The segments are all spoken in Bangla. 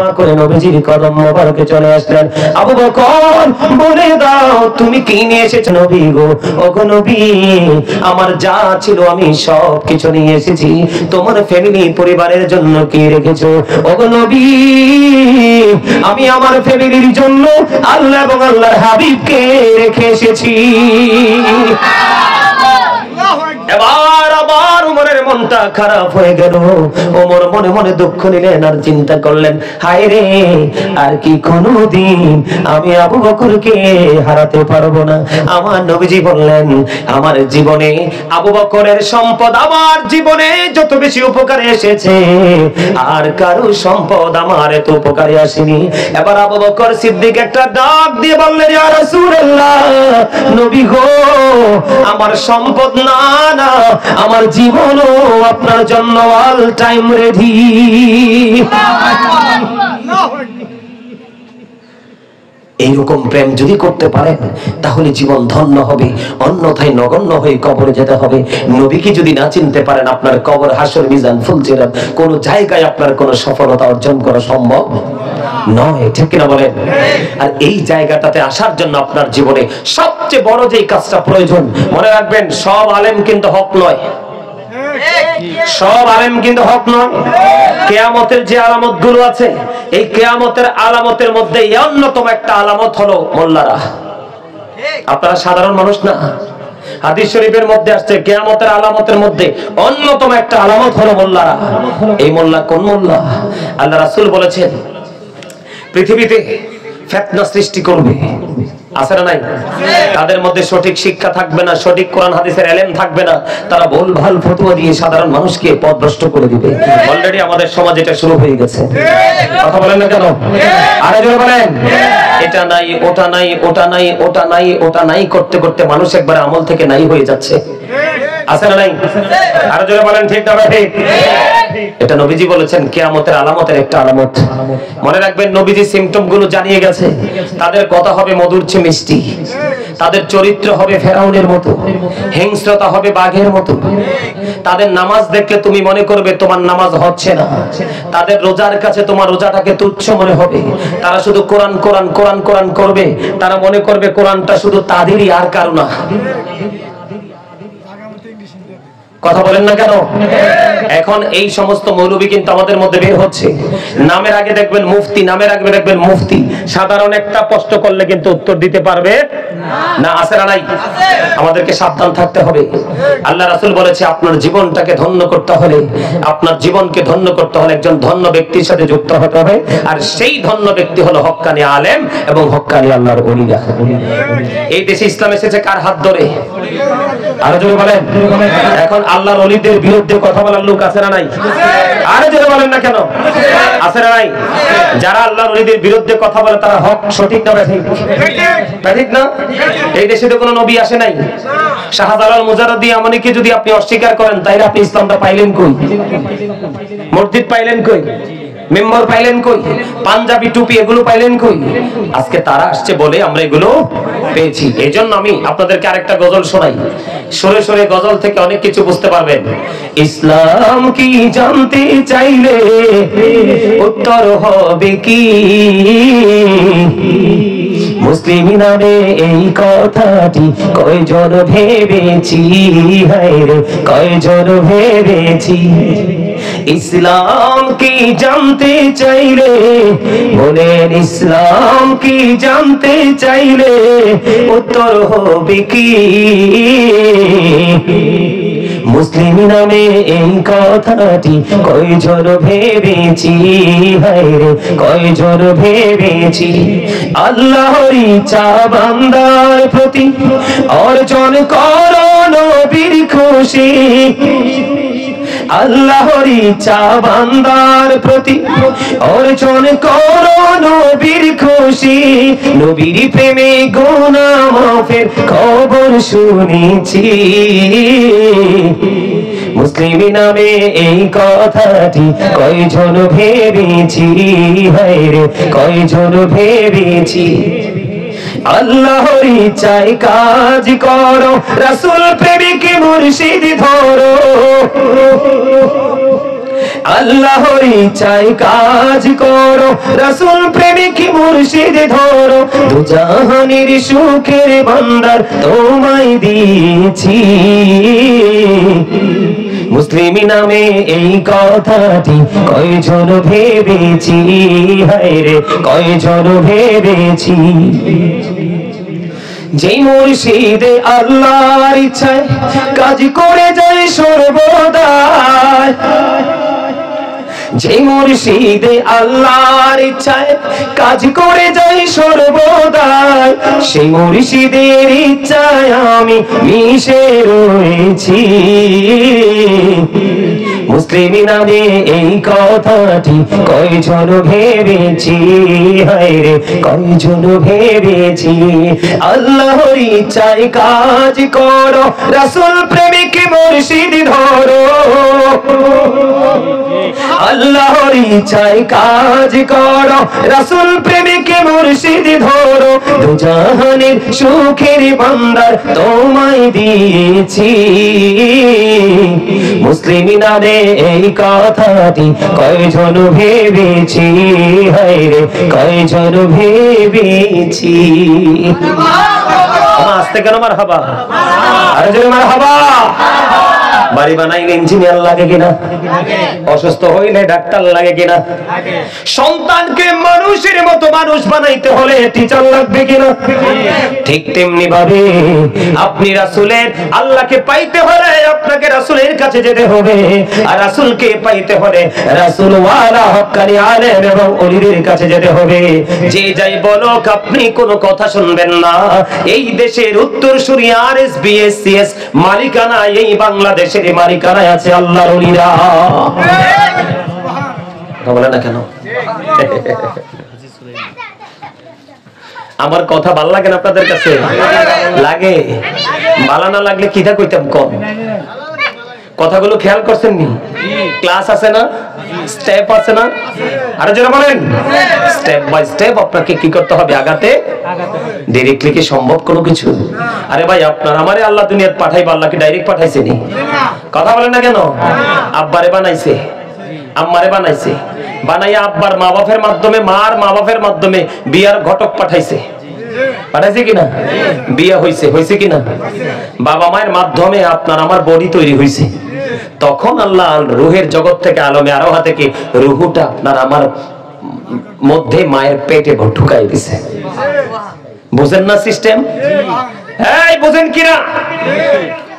পা করে নবীজির কদম মোবারকে চলে আসলেন। আবু বকর বলে দাও তুমি কি নিয়ে এসেছো নবী গো? ওগো নবী, আমার যা ছিল আমি সব কিছু নিয়ে এসেছি। তোমার ফ্যামিলি পরিবারের জন্য কি রেখেছো? ওগো নবী, আমি আমার ফ্যামিলির জন্য আল্লাহ এবং আল্লাহর হাবিবকে রেখে এসেছি। এবার আবার ওমরের মনটা খারাপ হয়ে গেল। ওমর মনে মনে দুঃখ নিলেন আর চিন্তা করলেন, হায় রে, আর কি কোনদিন আমি আবু বকরকে হারাতে পারবো না। আমার নবীজি বললেন, আমার জীবনে আবু বকরের সম্পদ আমার জীবনে যত বেশি উপকারে এসেছে, আর কারো সম্পদ আমার এত উপকারে আসেনি। এবার আবু বকর সিদ্দিক একটা ডাক দিয়ে বললেন, ইয়া রাসূলুল্লাহ, নবী গো, আমার সম্পদ না, আমার জীবনও আপনার জন্য অল টাইম রেডি। এইরকম প্রেম যদি করতে পারেন তাহলে জীবন ধন্য হবে, অন্যথায় নগণ্য হয়ে কবরে যেতে হবে। নবীকে যদি না চিনতে পারেন আপনার কবর, হাসর, মিজান, ফুলসিরাত কোন জায়গায় আপনার কোন সফলতা অর্জন করা সম্ভব নয়, ঠিক কিনা বলেন? আর এই জায়গাটাতে আসার জন্য আপনার জীবনে সবচেয়ে বড় যে কাজটা প্রয়োজন, মনে রাখবেন, সব আলেম কিন্তু হক নয়, সব আলেম কিন্তু হক নয়। কিয়ামতের যে আলামত গুলো আছে, এই কিয়ামতের আলামতের মধ্যে অন্যতম একটা আলামত হলো মোল্লারা। আপনারা সাধারণ মানুষ না। হাদিস শরীফের মধ্যে আসছে কিয়ামতের আলামতের মধ্যে অন্যতম একটা আলামত হলো মোল্লারা। এই মোল্লা কোন মোল্লা? আল্লাহ রাসূল বলেছেন পৃথিবীতে ফিতনা সৃষ্টি করবে, আছে না নাই? তাদের মধ্যে সঠিক শিক্ষা থাকবে না, সঠিক কোরআন হাদিসের ইলম থাকবে না, তারা ভুলভাল ফতোয়া দিয়ে সাধারণ মানুষকে পথভ্রষ্ট করে দিবে। অলরেডি আমাদের সমাজ এটা শুরু হয়ে গেছে। কথা বলেন না কেন? আরে জোরে বলেন। এটা নাই, ওটা নাই, ওটা নাই, ওটা নাই, ওটা নাই করতে করতে মানুষ একবার আমল থেকে নাই হয়ে যাচ্ছে, আছে না নাই? আরে জোরে বলেন, ঠিক না ঠিক? এটা নবীজি বলেছেন কিয়ামতের আলামতের একটা আলামত। মনে রাখবেন, নবীজি সিম্পটম গুলো জানিয়ে গেছে। তাদের কথা হবে মধুর চেয়ে মিষ্টি, তাদের চরিত্র হবে ফেরাউনের মতো, হিংস্রতা হবে বাঘের মতো, তাদের নামাজ দেখলে তুমি মনে করবে তোমার নামাজ হচ্ছে না, তাদের রোজার কাছে তোমার রোজাটাকে তুচ্ছ মনে হবে, তারা শুধু কোরআন কোরআন কোরআন কোরআন করবে, তারা মনে করবে কোরআনটা শুধু তাদেরই আর কারো না। কথা বলেন না কেন? এখন এই সমস্ত মৌলবী কিন্তু আমাদের মধ্যে বের হচ্ছে। নামের আগে দেখবেন মুফতি, নামের আগে দেখবেন মুফতি, সাধারণ একটা প্রশ্ন করলে কিন্তু উত্তর দিতে পারবে না, আছে না নাই? আমাদেরকে সাবধান থাকতে হবে। আল্লাহ রাসূল বলেছে আপনার জীবনটাকে ধন্য করতে হলে, আপনার জীবনকে ধন্য করতে হলে একজন ধন্য ব্যক্তির সাথে যুক্ত হতে হবে, আর সেই ধন্য ব্যক্তি হলো হক্কানি আলেম এবং হক্কানি আল্লাহর ওলিরা। এই দেশে ইসলাম এসেছে কার হাত ধরে? আরো জোরে বলেন। এখন আল্লাহর ওলিদের বিরুদ্ধে কথা বলার লোক আছে না নাই? আরে জোরে বলেন না কেন? আছে না নাই? যারা আল্লাহর ওলিদের বিরুদ্ধে কথা বলে তারা হক সঠিক না ঠিক? ঠিক না? এই দেশে তো কোনো নবী আসে নাই। শাহজালাল মুজাররদি আমনিকে যদি আপনি অস্বীকার করেন, তাইলে আপনি ইসলামটা পাইলেন কই? মসজিদ পাইলেন কই? মেম্বার পাইলেন কই? পাঞ্জাবি টুপি এগুলো পাইলেন কই? আজকে তারা আসছে বলে আমরা এগুলো পেয়েছি। এজন্য আমি আপনাদেরকে আরেকটা গজল শোনাই। সরে সরে গজল থেকে অনেক কিছু বুঝতে পারবেন। ইসলাম কি জানতে চাইলে উত্তর হবে কি? মুসলিম নামে এই কথাটি কয়জন ভেবেছি, হায় রে কয়জন ভেবেছি। ইসলাম কি জানতে চাইলে বলেন, ইসলাম কি জানতে চাইলে উত্তর হবে কি? মুসলিম নামে এই কথাটি কয়জন ভেবেছি, হায় রে কয়জন ভেবেছি। আল্লাহর ইচ্ছা বান্দার প্রতি অর্জন করো নবীর খুশি। আল্লাহর ইচ্ছা বান্দার প্রতি অর্জন করো নবীর খুশি। নবীর প্রেমে গুনাহ মাফের খবর শুনেছি। মুসলিম নামে এই কথাটি কয়জন ভেবেছি, হায় রে কয়জন ভেবেছি। আল্লাহর ইচ্ছায় কাজ করো, রাসূল প্রেমিক মুর্শিদ ধরো। আল্লাহর ইচ্ছায় কাজ করো, রাসূল প্রেমিক মুর্শিদ ধরো, দুজাহানের সুখের ভান্ডার তোমায় দিয়েছি। মুসলিম নামে এই কথাটি কয়জন ভেবেছি, হায়রে কয়জন ভেবেছি। যেই মুর্শিদে আল্লাহর ইচ্ছায় কাজ করে যায় সর্বদা, যে মুর্শিদে আল্লাহর ইচ্ছায় কাজ করে যায় সর্বদা, সেই মুর্শিদের ইচ্ছায় আমি মিশে রয়েছি। মুসলিম নামে এই কথাটি কয়জন ভেবেছি, হায়রে কয়জন ভেবেছি। আল্লাহর ইচ্ছায় কাজ করো, রাসূল প্রেমিক মুর্শিদ ধরো, আল্লাহর ইচ্ছায় কাজ করো, রাসূল প্রেমিক মুর্শিদ ধরো, দুজাহানের সুখের ভান্ডার তোমায় দিয়েছি। মুসলিম নামে এই কথাটি কয়জন ভেবেছি, হায়রে কয়জন ভেবেছি। আস্তে কেন মারহাবা, আরে জোরে মারহাবা। বাড়ি বানাইলে ইঞ্জিনিয়ার লাগে কিনা, অসুস্থ হইলে ডাক্তার লাগে কিনা, সন্তানকে মানুষের মতো মানুষ বানাইতে হলে টিচার লাগবে কিনা, ঠিক তেমনি ভাবে আপনি রাসূলের আল্লাহকে পাইতে হলে আপনাকে রাসূলের কাছে যেতে হবে, আর রাসূলকে পাইতে হলে রাসূল ওয়ালা হক্কানি আলেম এবং ওলিদের কাছে যেতে হবে। যে যাই বলুক আপনি কোনো কথা শুনবেন না। এই দেশের উত্তরসূরি RSBSCS মালিকানা, এই বাংলাদেশের মালিকানায় আছে আল্লাহর ওলিরা। বলে না কেন? আমার কথা ভালো লাগে না আপনাদের কাছে? লাগে। ভালো না লাগলে কিটা কইতাম কম। কথাগুলো খেয়াল করছেন নি? ক্লাস আছে না, স্টেপ আছে না, আরো যারা বলেন স্টেপ বাই স্টেপ আপনাকে কি করতে হবে, আগাতে। ডাইরেক্টলি কি সম্ভব কোনো কিছু? আরে ভাই আপনার আমারে আল্লাহ দুনিয়াতে পাঠাইবা, আল্লাহ কি ডাইরেক্ট পাঠাইছে নি? কথা বলেন না কেন? আব্বারে বানাইছে, আম্মারে বানাইছে, বানাইয়া আব্বার মা বাপের মাধ্যমে, মার মা বাপের মাধ্যমে বিয়ার ঘটক পাঠাইছে, পাঠাইছে কিনা? বিয়া হইছে, হইছে কিনা? বাবা মায়ের মাধ্যমে আপনার আমার বডি তৈরি হইছে। তখন আল্লাহ রুহের জগৎ থেকে আলমে আরোহা থেকে রুহুটা আপনার আমার মধ্যে মায়ের পেটে ঢুকাই দিছে। বুঝেন না সিস্টেম? এই বুঝেন কিনা?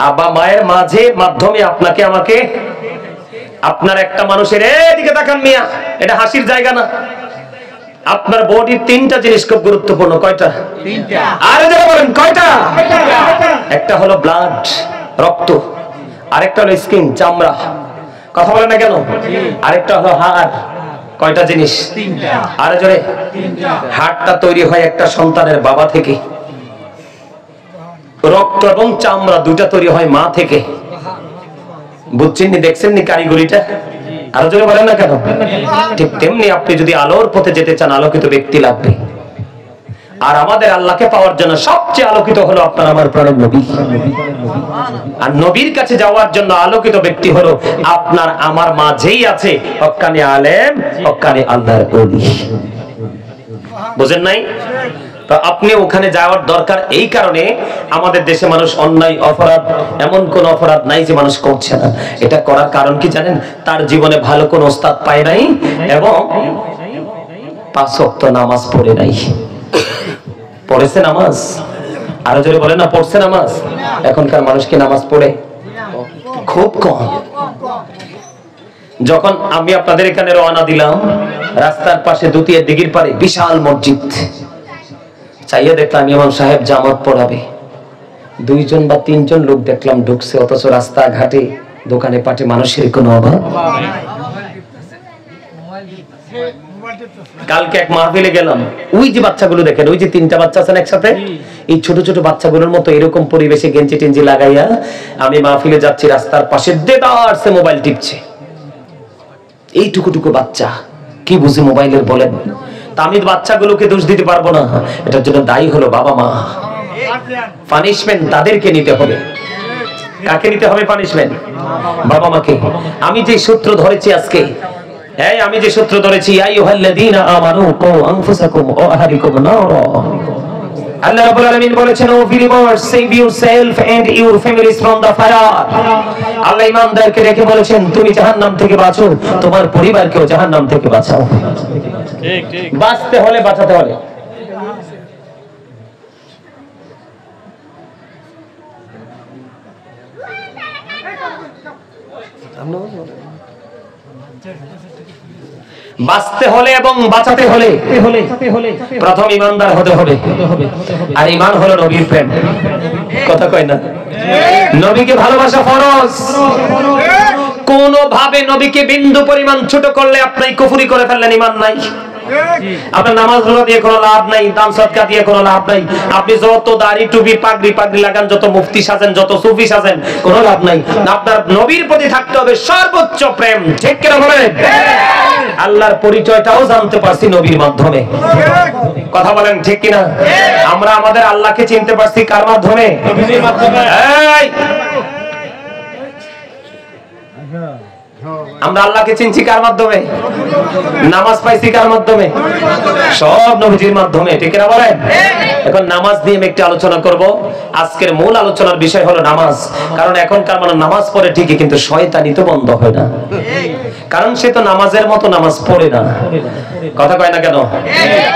আব্বা মায়ের মাঝে মাধ্যমে আপনাকে আমাকে, আপনার একটা মানুষের, এদিকে তাকান মিয়া, এটা হাসির জায়গা না। আপনার বডির তিনটা জিনিস খুব গুরুত্বপূর্ণ। কয়টা? তিনটা। আরে যারা বলেন কয়টা? একটা হলো ব্লাড, রক্ত, আরেকটা হলো স্কিন, চামড়া। কথা বলেন না কেন? আরেকটা হলো হাড়। কয়টা জিনিস? তিনটা। আরে জোরে। হাড়টা তৈরি হয় একটা সন্তানের বাবা থেকে, রক্ত এবং চামড়া দুইটা তৈরি হয় মা থেকে। বুঝছেন নি, দেখছেন নি কারিগরিটা? আরো জোরে বলেন না কেন? ঠিক তেমনি আপনি যদি আলোর পথে যেতে চান, আলোকিত ব্যক্তি লাগবে। আর আমাদের আল্লাহকে পাওয়ার জন্য সবচেয়ে আলোকিত হলো আপনার আমার প্রাণের নবী। আর নবীর কাছে যাওয়ার জন্য আলোকিত ব্যক্তি হলো আপনার আমার মাঝেই আছে হক্কানি আলেম, হক্কানি আল্লাহর ওলি। বুঝেন নাই? তো আপনি ওখানে যাওয়ার দরকার এই কারণে, আমাদের দেশে মানুষ অন্যায় অপরাধ, এমন কোন অপরাধ নাই যে মানুষ করছে না। এটা করার কারণ কি জানেন? তার জীবনে ভালো কোন ওস্তাদ পায় নাই এবং 5 ওয়াক্ত নামাজ পড়ে নাই। পড়েছে নামাজ? আরো জোরে বলেন না, পড়ছে নামাজ? এখনকার মানুষ কি নামাজ পড়ে? খুব কম। যখন আমি আপনাদের এখানে রওনা দিলাম, রাস্তার পাশে দুটিয়া দিঘির পারে বিশাল মসজিদ, চাইয়া দেখলাম ইমাম সাহেব জামাত পড়াবে। 2 জন বা 3 জন লোক দেখলাম ঢুকছে, অথচ রাস্তা ঘাটে দোকানে পাটে মানুষের কোনো অভাব। কালকে এক মাহফিলে গেলাম, ওই যে বাচ্চাগুলো দেখেন, ওই যে 3টা বাচ্চা আছেন একসাথে, এই ছোট ছোট বাচ্চাগুলোর মতো এরকম পরিবেশে গেঞ্জি টেঞ্জি লাগাইয়া আমি মাহফিলে যাচ্ছি, রাস্তার পাশে দেদারসে মোবাইল টিপছে। এই টুকুটুকু বাচ্চা কি বুঝে মোবাইলের বলেন? তা আমি বাচ্চাগুলোকে দোষ দিতে পারবো না, এটার জন্য দায়ী হলো বাবা মা। পানিশমেন্ট তাদেরকে নিতে হবে। কাকে নিতে হবে পানিশমেন্ট? বাবা মাকে। আমি যে সূত্র ধরেছি আজকে, আমি যে সূত্র ধরেছি, আইয়ুহাল্লাযীনা আমানু কু আনফুসাকুম ওয়া আহলিকুম নারা। আল্লাহ রাব্বুল আলামিন বলেছেন, O believers, save yourself and your families from the fire. Allah ঈমানদারকে রেখে বলেছেন, তুমি জাহান্নাম থেকে বাঁচো, তোমার পরিবারকেও জাহান্নাম থেকে বাঁচাও। ঠিক ঠিক, বাঁচতে হলে বাঁচাতে হলে। বাঁচতে হলে এবং বাঁচাতে হলে প্রথম ঈমানদার হতে হবে। আর ঈমান হলো নবীর প্রেম। কথা কয় না? নবীকে ভালোবাসা ফরজ। কোন ভাবে নবীকে বিন্দু পরিমাণ ছোট করলে আপনি কুফরি করে ফেললেন, ঈমান নাই। আপনার নামাজ রোজা দিয়ে কোনো লাভ নাই, দান সদকা দিয়ে কোনো লাভ নাই। আপনি যত দাড়ি টুপি পাগড়ি লাগান, যত মুফতি সাজেন, যত সুফি সাজেন, কোনো লাভ নাই। আপনার নবীর প্রতি থাকতে হবে সর্বোচ্চ প্রেম। ঠিক কিনা বলেন? আল্লাহর পরিচয়টাও জানতে পারছি নবীর মাধ্যমে। কথা বলেন ঠিক কিনা? আমরা আমাদের আল্লাহকে চিনতে পারছি কার মাধ্যমে? নবীর মাধ্যমে। আমরা আল্লাহকে চিনছি কার মাধ্যমে? নামাজ পাইছি কার মাধ্যমে? সব নবীজির মাধ্যমে। ঠিক না বলেন? এখন নামাজ নিয়ে আমি একটু আলোচনা করব। আজকের মূল আলোচনার বিষয় হলো নামাজ। কারণ এখনকার মানুষ নামাজ পড়ে ঠিকই, কিন্তু শয়তানি তো বন্ধ হয় না। কারণ সে তো নামাজের মতো নামাজ পড়ে না। কথা কয় না কেন?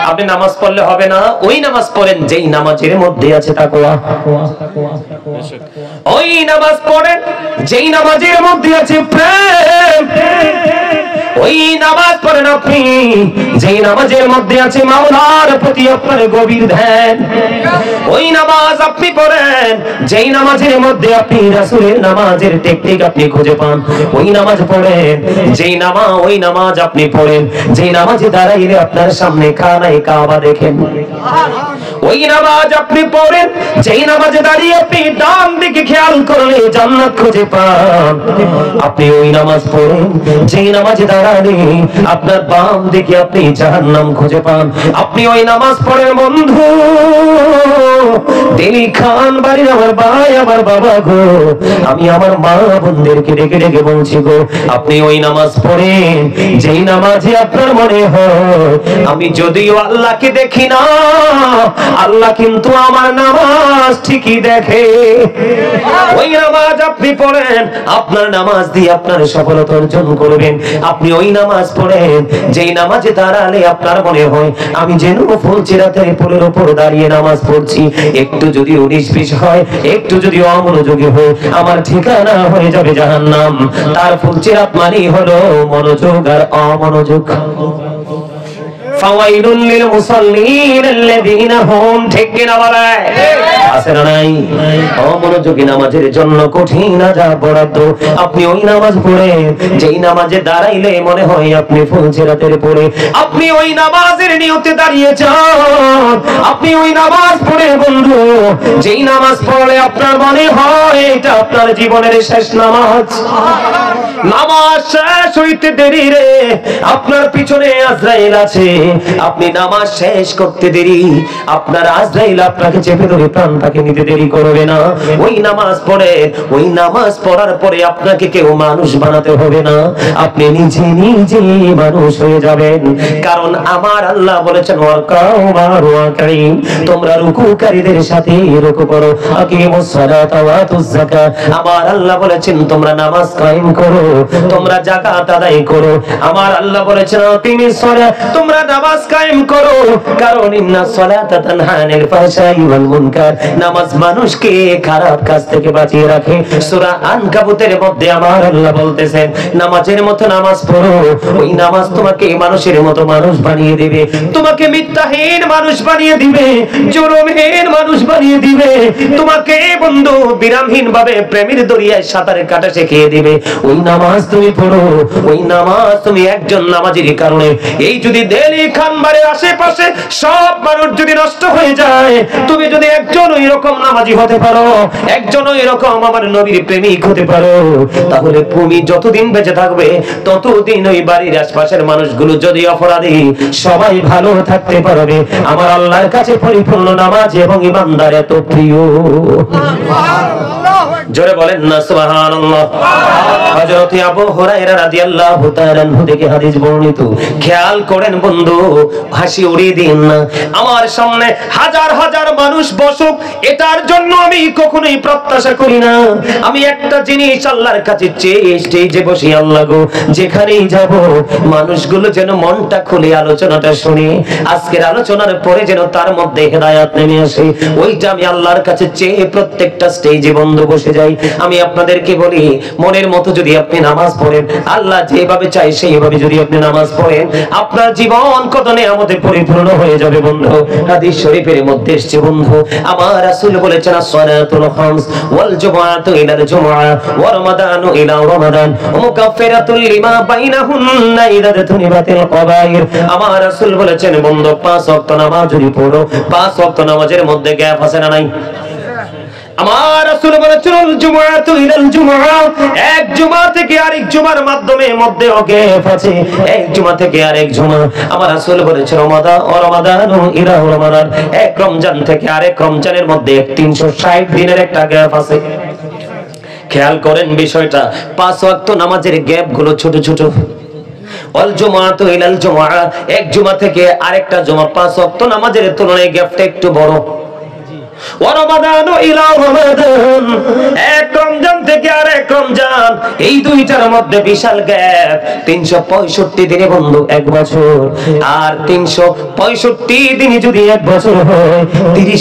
আপনি নামাজ পড়লে হবে না, ওই নামাজ পড়েন যেই নামাজের মধ্যে আছে তাকওয়া। ওই নামাজ পড়েন যেই নামাজের মধ্যে আছে প্রেম। ওই নামাজ পড়েন আপনি যেই নামাজের মধ্যে আছে মাওলার প্রতি আপনার গভীর ধ্যান। ওই নামাজ আপনি পড়েন যেই নামাজের মধ্যে আপনি রাসূলের নামাজের টেকনিক আপনি খুঁজে পান। ওই নামাজ পড়েন ওই নামাজ আপনি পড়েন যেই নামাজে দাঁড়াইলে আপনার সামনে খানায়ে কাবা দেখেন। ওই নামাজ আপনি পড়েন যেই নামাজে দাঁড়িয়ে আপনি ডান দিকে খেয়াল করলে জান্নাত খুঁজে পান। আপনি ওই নামাজ পড়েন যেই নামাজে দাঁড়ালে আপনার বাম দিকে আপনি জাহান্নাম খুঁজে পান। আপনি ওই নামাজ পড়েন বন্ধু দিলি খান বাড়ির আমার ভাই আমার বাবা গো, আমি আমার মা বোনদেরকে ডেকে ডেকে বলছি গো, আপনি ওই নামাজ পড়েন যেই নামাজে আপনার মনে হয় আমি যদিও আল্লাহকে দেখি না, আল্লাহ কিন্তু আমার নামাজ ঠিকই দেখে। ওই নামাজ আপনি পড়েন, আপনার নামাজ দিয়ে আপনার সফলতা অর্জন করবেন। আপনি ওই নামাজ পড়েন যেই নামাজে দাঁড়ালে আপনার মনে হয় আমি যেন ফুলচিরাতের পুলের উপর দাঁড়িয়ে নামাজ পড়ছি। একটু যদি 19-20 হয়, একটু যদি অমনোযোগী হয়, আমার ঠিকানা হয়ে যাবে জাহান্নাম। তার ফুলচিরাত মানে হলো মনোযোগ আর অমনোযোগ। ফাওয়াইলুল লিল মুসাল্লিন আল্লাযীনা হুম, ঠিক কিনা বলে? আছে না নাই? অমনোযোগী নামাজের জন্য কঠিন আযাব বরাদ্দ। আপনি ওই নামাজ পড়েন যেই নামাজে দাঁড়াইলে মনে হয় আপনি ফুলচিরাতের পড়ে। আপনি ওই নামাজের নিয়তে দাঁড়িয়ে যান। আপনি ওই নামাজ পড়ে বন্ধু যেই নামাজ পড়লে আপনার মনে হয় এটা আপনার জীবনের শেষ নামাজ। নামাজ শেষ হইতে দেরি রে, আপনার পিছনে আজরাইল আছে। আপনি নামাজ শেষ করতে দেরি, আপনার আজরাইল আপনাকে চেপে ধরে প্রাণটাকে নিতে দেরি করবে না। ওই নামাজ পড়ে, ওই নামাজ পড়ার পরে আপনাকে কেউ মানুষ বানাতে হবে না, আপনি নিজে নিজে মানুষ হয়ে যাবেন। কারণ আমার আল্লাহ বলেছেন ওয়ারকাউ মা'আল-রাকিঈন, তোমরা রুকুকারীদের সাথে রুকু করো। আকিমুস সালাতা ওয়া আতুজ যাকাত, আমার আল্লাহ বলেছেন তোমরা নামাজ কায়েম করো, তোমরা যাকাত আদায় করো। আমার আল্লাহ বলেছেন আকিমিস সালাত, তোমরা নামাজ কায়েম করো। কারণ ইন্নাস সালাতা তানহা আনিল ফাহশাই ওয়াল মুনকার, নামাজ মানুষকে খারাপ কাজ থেকে বাঁচিয়ে রাখে। সূরা আনকাবুতের মধ্যে আমার আল্লাহ বলতেছেন নামাজের মতো নামাজ পড়ো, ওই নামাজ তোমাকে মানুষের মতো মানুষ বানিয়ে দিবে, তোমাকে মিথ্যাহীন মানুষ বানিয়ে দিবে, জুলুমহীন মানুষ বানিয়ে দিবে, তোমাকে বন্ধু বিরামহীন ভাবে প্রেমের দরিয়ায় সাঁতার কাটা শিখিয়ে দিবে। ওই নামাজ তুমি পড়ো, ওই নামাজ তুমি একজন নামাজের কারণে এই যদি ডেইলি খানবাড়ির আশেপাশে সব মানুষ যদি নষ্ট হয়ে যায়, তুমি যদি একজন এরকম নামাজি হতে পারো, একজন এরকম আমার নবীর প্রেমিক হতে পারো, তাহলে তুমি যতদিন বেঁচে থাকবে ততদিন ওই বাড়ির আশপাশের মানুষগুলো যদি অপরাধী সবাই ভালো থাকতে পারবে। আমার আল্লাহর কাছে পরিপূর্ণ নামাজ এবং ইমানদার এত প্রিয়। জোরে বলেন না সুবহানাল্লাহ। হযরত আবু হুরায়রা রাদিয়াল্লাহু তাআলা আনহু থেকে হাদিস বর্ণিত, খেয়াল করেন বন্ধু, হাসি উড়িয়ে দিন না। আমার সামনে হাজার হাজার মানুষ বসুক, এটার জন্য আমি কখনোই প্রত্যাশা করি না। আমি একটা জিনিস আল্লাহর কাছে চেয়ে স্টেজে বসি, আল্লাহ গো যেখানেই যাব মানুষগুলো যেন মনটা খুলে আলোচনাটা শুনে, আজকের আলোচনার পরে যেন তার মধ্যে হেদায়েত নেমে আসে, ওইটা আমি আল্লাহর কাছে চেয়ে প্রত্যেকটা স্টেজে বন্ধ বসে যাই। আমি আপনাদেরকে বলি, মনের মতো যদি আপনি নামাজ পড়েন, আল্লাহ যেভাবে চাই সেইভাবে যদি আপনি নামাজ পড়েন, আপনার জীবন কত নিয়ামতে পরিপূর্ণ হয়ে যাবে বন্ধু। হাদিস শরীফের মধ্যে এসেছে বন্ধু, আমার রাসূল বলেছেন as-সালাতুল খামস ওয়াল জুমআতু ইলাল জুমআ ওয়া রমাদানু ইলা রমাদান মুকাফফিরাতুল লিমা বাইনাহুন্না ইযা তুনিবাতিল কাবাইর। আমার রাসূল বলেছেন বন্ধু, 5 ওয়াক্ত নামাজ যদি পড়ো, 5 ওয়াক্ত নামাজের মধ্যে গ্যাপ আছে না নাই? আমার রাসূল বলেছেন জুমআতু ইলাল জুমআ, এক জুমা থেকে আরেক জুমার মাধ্যমে মধ্যে গ্যাপ আছে, এক জুমা থেকে আরেক জুমা। আমার রাসূল বলেছেন রমাদানু ইলা রমাদান, এক রমজান থেকে আরেক রমজানের মধ্যে 360 দিনের একটা গ্যাপ আছে। খেয়াল করেন বিষয়টা, 5 ওয়াক্ত নামাজের গ্যাপ গুলো ছোট ছোট। ওয়াল জুমআতু ইলাল জুমআ, এক জুমা থেকে আরেকটা জুমা 5 ওয়াক্ত নামাজের তুলনায় গ্যাপটা একটু বড়। রমাদান ইলা রমাদান, এক রমজান থেকে আরেক রমজান, এই দুইটার মধ্যে বিশাল গ্যাপ। 365 দিনে বন্ধু এক বছর, আর 365 দিনে যদি এক বছর হয়, 30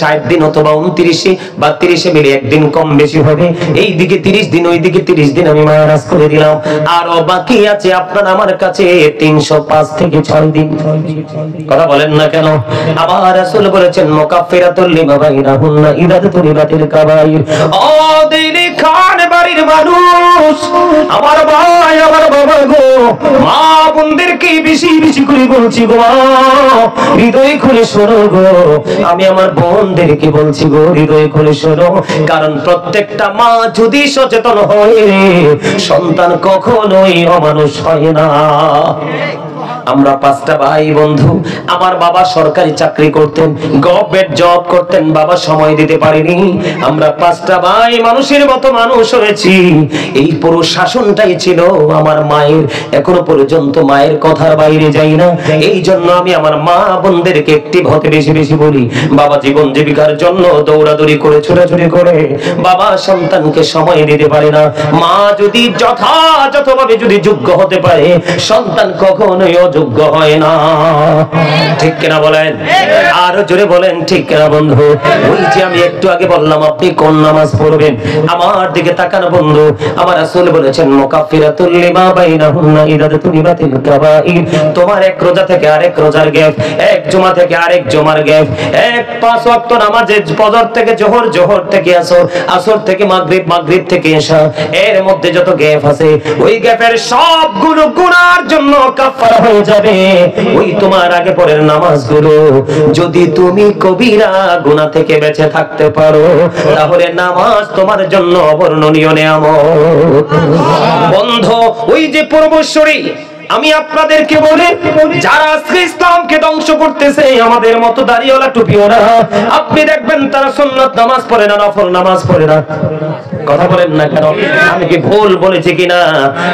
60 দিন অথবা 29 বা 30 মিলে একদিন কম বেশি হবে। এই দিকে 30 দিন, ওই দিকে 30 দিন আমি মাইনাস করে দিলাম, আরো বাকি আছে আপনার আমার কাছে 305 থেকে 6 দিন। কথা বলেন না কেন? আবার রাসূল বলেছেন মুকাফফিরাতুল লিমা বাইনাহুন্না ইযা তুনিবাতিল কাবাইর। ও দিলি খান বাড়ির মানুষ, আমার ভাই আমার বাবা গো, মা বোনদেরকে বেশি বেশি করে বলছি গো, হৃদয় খুলে শোনো গো, আমি আমার বোনদেরকে বলছি গো, হৃদয় খুলে শোনো, কারণ প্রত্যেকটা মা যদি সচেতন হয়, সন্তান কখনোই অমানুষ হয় না। আমরা 5টা ভাই বন্ধু, আমার বাবা সরকারি চাকরি করতেন, গভর্নমেন্ট জব করতেন, বাবা সময় দিতে পারেনি। আমরা 5টা ভাই মানুষের মতো মানুষ হয়েছি। এই পুরো শাসনটাই ছিল আমার মায়ের, এখনো পর্যন্ত মায়ের কথার বাইরে যাই না। এই জন্য আমি আমার মা বোনদেরকে অ্যাক্টিভ হতে বেশি বেশি বলি। বাবা জীবন জীবিকার জন্য দৌড়াদৌড়ি করে ছোটাছুটি করে বাবা সন্তানকে সময় দিতে পারে না। মা যদি যথাযথভাবে যদি যোগ্য হতে পারে, সন্তান কখনোই অযোগ্য হয় না। ঠিক কিনা বলেন? আরো জোরে বলেন ঠিক কিনা বন্ধু? ওই যে আমি একটু আগে বললাম আপনি কোন নামাজ পড়বেন, আমার দিকে তাকান বন্ধু। আমার রাসূল বলেছেন মুকাফফিরাতুল লিমা বাইনাহুন্না ইযা তুনিবাতিল কাবাইর। তোমার এক রোজা থেকে আরেক রোজার গ্যাপ, এক জুমা থেকে আরেক জুমার গ্যাপ, এক 5 ওয়াক্ত নামাজে ফজর থেকে জোহর, জোহর থেকে আসর, আসর থেকে মাগরিব, মাগরিব থেকে ইশা, এর মধ্যে যত গ্যাপ আছে ওই গ্যাপের সবগুলো গুনার জন্য কাফারা হয়ে যাবে ওই তোমার আগে পরের নামাজগুলো। যদি তুমি কবিরা গুনাহ থেকে বেঁচে থাকতে পারো, তাহলে নামাজ তোমার জন্য অবর্ণনীয় নিয়ামত। বন্ধু, ওই যে পূর্বশ্বরী, আমি আপনাদেরকে বলি, যারা আজকে ইসলামকে ধ্বংস করতেছে, আমাদের মতো দাড়িওয়ালা টুপিওয়ালা, আপনি দেখবেন তারা সুন্নাত নামাজ পড়ে না, নফল নামাজ পড়ে না। কথা বলেন না কেন? আমি কি ভুল বলেছি কিনা?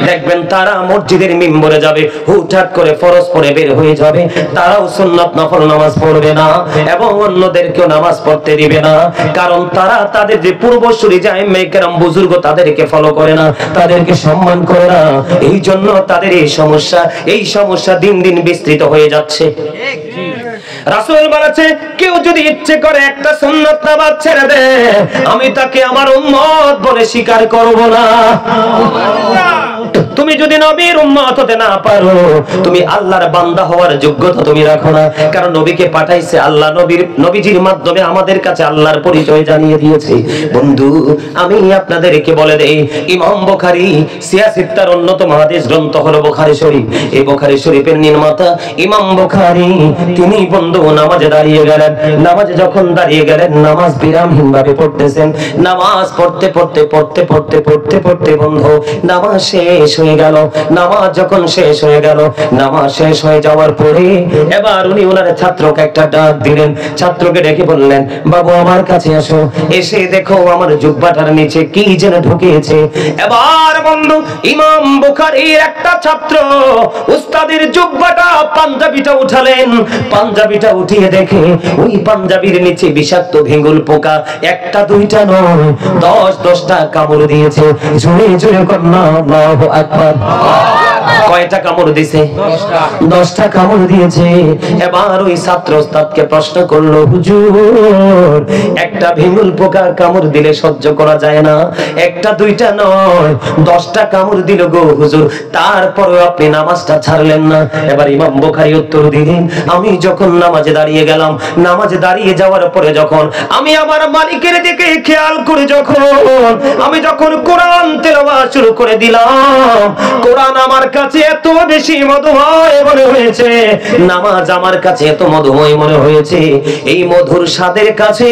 দেখবেন তারা মসজিদের মিম্বরে যাবে, হুটহাট করে ফরজ পড়ে বের হয়ে যাবে, তারাও সুন্নাত নফল নামাজ পড়বে না এবং অন্যদেরকেও নামাজ পড়তে দিবে না। কারণ তারা তাদের যে পূর্বসূরি যে আইম্মে কেরাম বুজুর্গ, তাদেরকে ফলো করে না, তাদেরকে সম্মান করে না। এই জন্য তাদের এই সমস্যা দিন দিন বিস্তৃত হয়ে যাচ্ছে। রাসূল বলেছে, কেউ যদি ইচ্ছে করে একটা সুন্নাত নামাজ ছেড়ে দেয়, আমি তাকে আমার উম্মত বলে স্বীকার করব না। তুমি যদি নবীর উম্মত হতে না পারো, তুমি আল্লাহর বান্দা হওয়ার যোগ্যতা তুমি রাখো না। কারণ নবীকে পাঠাইছে আল্লাহ, নবীজির মাধ্যমে আমাদের কাছে আল্লাহর পরিচয় জানিয়ে দিয়েছে। বন্ধু, আমি আপনাদেরকে বলে দেই, ইমাম বুখারী সিয়াসিত্তার অন্যতম হাদিস গ্রন্থ হলো বুখারী শরীফ। এই বুখারী শরীফের নির্মাতা ইমাম বুখারী, তিনি বন্ধু নামাজে দাঁড়িয়ে গেলেন। নামাজে যখন দাঁড়িয়ে গেলেন, নামাজ বিরামহীন ভাবে পড়তেছেন। নামাজ পড়তে পড়তে পড়তে পড়তে পড়তে পড়তে বন্ধু নামাজ শেষ হয়ে গেল। নামাজ যখন শেষ হয়ে গেল, নামাজ শেষ হয়ে যাওয়ার পরে এবার উনি ওনার ছাত্রকে একটা ডাক দিলেন। ছাত্রকে ডেকে বললেন, বাবু আমার কাছে আসো, এসে দেখো আমার জুব্বাটার নিচে কি যেন ঢুকিয়েছে। এবার বন্ধু ইমাম বুখারীর একটা ছাত্র উস্তাদের জুব্বাটা, পাঞ্জাবিটা উঠালেন। পাঞ্জাবিটা উঠিয়ে দেখে ওই পাঞ্জাবির নিচে বিষাক্ত ভেঙ্গুল পোকা একটা দুইটা নয়, 10-10টা কামড় দিয়েছে। জোরে জোরে কন্যা আল্লাহু আকবার। কয়টা কামড় দিয়েছে? 10টা কামড় দিয়েছে। এবার ওই ছাত্র ওস্তাদকে প্রশ্ন করলো, হুজুর একটা ভেঙ্গুল পোকার কামড় দিলে সহ্য করা যায় না, একটা দুইটা নয় 10টা কামড় দিল গো হুজুর, তারপরে আপনি নামাজটা ছাড়লেন না। এবার ইমাম বুখারী উত্তর দিলেন, আমি যখন নামাজে দাঁড়িয়ে গেলাম, নামাজে দাঁড়িয়ে যাওয়ার পরে যখন আমি আমার মালিকের দিকে খেয়াল করে আমি যখন কোরআন তেলাওয়াত শুরু করে দিলাম, কোরআন আমার কাছে এত বেশি মধুময় মনে হয়েছে, নামাজ আমার কাছে এত মধুময় মনে হয়েছে, এই মধুর স্বাদের কাছে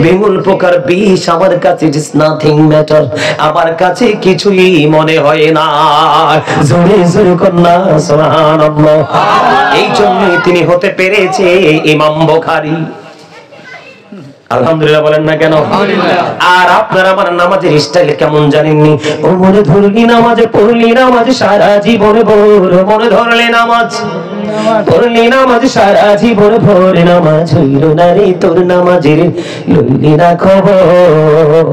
বেঙ্গল পোকার বিষ আমার কাছে ইট ইজ নাথিং ম্যাটার, আমার কাছে কিছুই মনে হয় না। জোরে জোরে কন্যা সুবহানাল্লাহ। এই জন্যই তিনি হতে পেরেছে ইমাম বুখারী। আলহামদুলিল্লাহ বলেন না কেন? আর আপনারা আমার নামাজের স্টাইল কেমন জানেননি? ও মনে ধরলি নামাজে পড়লি নামাজ সারা জীবনে ভোর, মনে ধরলে নামাজ পড়লি নামাজ সারা জীবনে ভোর, নামাজ হইল না রে তোর নামাজের লইলি না খবর।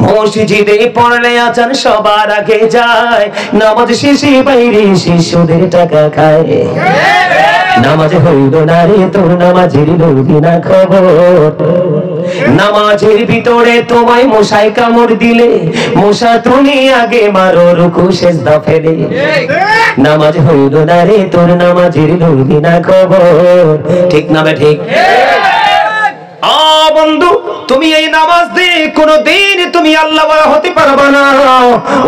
মসজিদে পড়লে আজান সবার আগে যায়, নামাজ শেষে বাইরে শিশুদের টাকা খায়। নামাজ হইল না রে তোর নামাজের লইলি না খবর। নামাজের ভিতরে তোমায় মশায় কামড় দিলে, মশা তুমি আগে মারো রুকু সেজদা ফেলে। নামাজ হইল না রে তোর নামাজের লইলি না খবর। ঠিক না বে ঠিক? বন্ধু, তুমি এই নামাজ দিয়ে কোনদিন তুমি আল্লাহওয়ালা হতে পারবে না।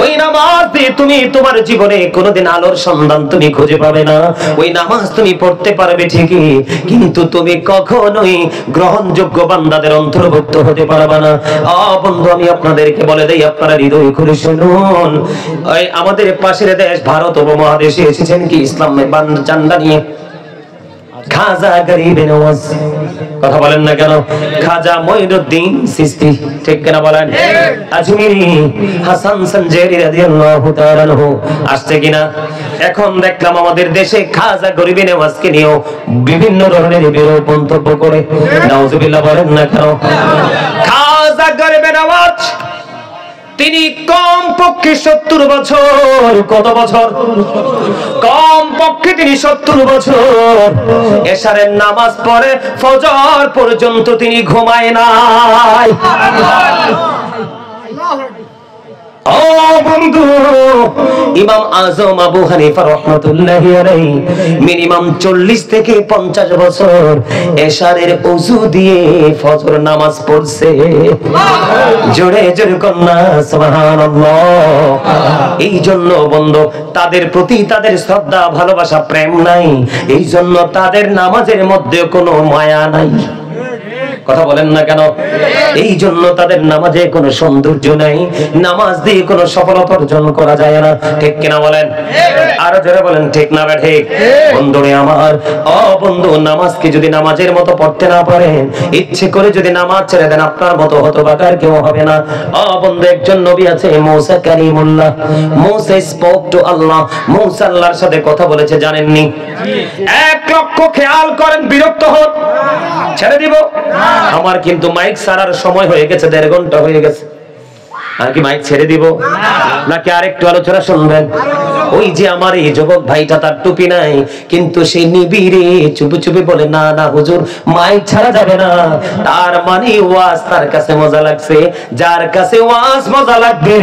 ওই নামাজ দিয়ে তুমি তোমার জীবনে কোনদিন আলোর সন্ধান তুমি খুঁজে পাবে না। ওই নামাজ তুমি পড়তে পারবে ঠিকই, কিন্তু তুমি কখনোই গ্রহণযোগ্য বান্দাদের অন্তর্ভুক্ত হতে পারবে না। বন্ধু, আমি আপনাদেরকে বলে দেই, আপনারা হৃদয় খুলে শুনুন। ওই আমাদের পাশের দেশ ভারত উপমহাদেশে এসেছেন কি ইসলামের ঝান্ডা নিয়ে? খাজা গরিবে নওয়াজ, কথা বলেন না কেন? খাজা মঈনুদ্দিন চিশতি, ঠিক কিনা বলেন? আজমিরি হাসান সঞ্জেরি রাদিয়াল্লাহু তাআলা আনহু আসছে কিনা? এখন দেখলাম আমাদের দেশে খাজা গরিবে নওয়াজকে নিয়েও বিভিন্ন ধরনের বিরূপ মন্তব্য করে। নাউজুবিল্লাহ বলেন না কেন? খাজা গরিবে নওয়াজ তিনি কম পক্ষে 70 বছর, কত বছর? কম পক্ষে তিনি 70 বছর এশারের নামাজ পড়ে ফজর পর্যন্ত তিনি ঘুমায় নাই। ও বন্ধু, ইমাম আজম আবু হানিফা রাহমাতুল্লাহি আলাইহি মিনিমাম 40 থেকে 50 বছর এশারের ওযু দিয়ে ফজর নামাজ পড়ছে। জোরে জোরে কন্যা সুবহানাল্লাহ। এই জন্য বন্ধু, তাদের প্রতি তাদের শ্রদ্ধা ভালোবাসা প্রেম নাই, এই জন্য তাদের নামাজের মধ্যে কোনো মায়া নাই। কথা বলেন না কেন? এই জন্য তাদের নামাজে কোনো সৌন্দর্য নাই, নামাজ দিয়ে কোনো সফলতা অর্জন করা যায় না। ঠিক কিনা বলেন? আরো জোরে বলেন ঠিক না বে ঠিক? বন্ধুরে আমার, বন্ধু, নামাজকে যদি নামাজের মতো পড়তে না পারেন, ইচ্ছে করে যদি নামাজ ছেড়ে দেন, আপনার মতো হতভাগার কেউ হবে না। বন্ধু, একজন নবী আছে মূসা কালিমুল্লাহ। মূসা স্পোক টু আল্লাহ। মূসা আল্লাহর সাথে কথা বলেছে, জানেননি? 1 লক্ষ খেয়াল করেন, বিরক্ত হন, ছেড়ে দিব। আমার কিন্তু মাইক ছাড়ার সময় হয়ে গেছে, 1.5 ঘন্টা হয়ে গেছে। আর কি মাইক ছেড়ে দিব নাকি আরেকটু আলোচনা শুনবেন? ওই যে আমার এই যুবক ভাইটা তার টুপি নাই, কিন্তু সেই নিবিড়ে চুপি চুপি বলে না না হুজুর মাইক ছাড়া যাবে না। তার মানে ওয়াজ তার কাছে মজা লাগছে। যার কাছে ওয়াজ মজা লাগবে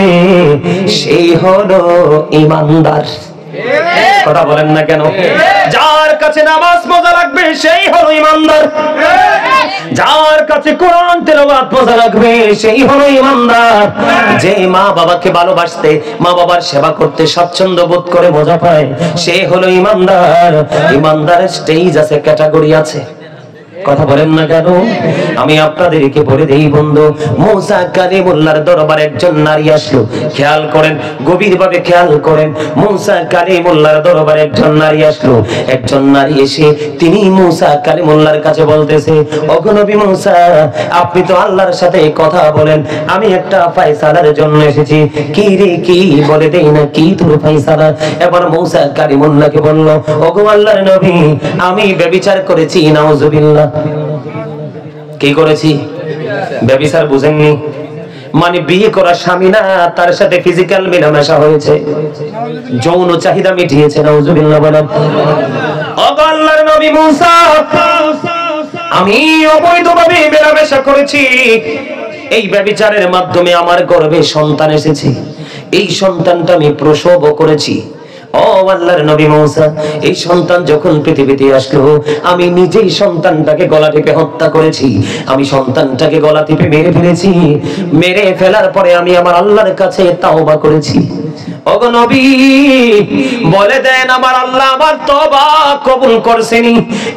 সেই হলো ইমানদার। কথা বলেন না কেন? যার কাছে নামাজ মজা লাগবে সেই হলো ইমানদার, যার কাছে কোরআন তেলাওয়াত মজা লাগবে সেই হলো ইমানদার। যে মা বাবাকে ভালোবাসতে, মা বাবার সেবা করতে স্বাচ্ছন্দ্য বোধ করে মজা পায় সে হলো ইমানদার। ইমানদারের স্টেজ আছে, ক্যাটাগরি আছে। কথা বলেন না কেন? আমি আপনাদেরকে বলে দেই বন্ধু, মুসা কালিমুল্লাহর দরবারে একজন নারী আসলো। খেয়াল করেন, গভীরভাবে খেয়াল করেন। মুসা কালিমুল্লাহর দরবারে একজন নারী আসলো। একজন নারী এসে তিনি মুসা কালিমুল্লাহর কাছে বলতেছে, ওগো নবী মুসা, আপনি তো আল্লাহর সাথে কথা বলেন, আমি একটা ফয়সালার জন্য এসেছি। কি রে কি বলে দেই না, কি তোর ফয়সালা? এবার মুসা কালিমুল্লাহকে বলল, ওগো আল্লাহর নবী, আমি ব্যভিচার করেছি, নাউজুবিল্লাহ। কি করেছি? ব্যভিচার বুঝেননি? মানে বিয়ে করা স্বামী না, তার সাথে ফিজিক্যাল মেলামেশা হয়েছে, যৌন চাহিদা মিটিয়েছে, নাউজুবিল্লাহ বলেন। ওগো আল্লাহর নবী মুসা, আমি অবৈধভাবে মেলামেশা করেছি, এই ব্যভিচারের মাধ্যমে আমার গর্ভে সন্তান এসেছে, এই সন্তানটা আমি প্রসব করেছি। ও আল্লাহর নবী মুসা, এই সন্তান যখন পৃথিবীতে আসলো আমি নিজেই সন্তানটাকে গলা টিপে হত্যা করেছি, আমি সন্তানটাকে গলা টিপে মেরে ফেলেছি। মেরে ফেলার পরে আমি আমার আল্লাহর কাছে তাওবা করেছি। ওগো নবী, বলে দেন আমার আল্লাহ আমার তওবা কবুল করছেনি।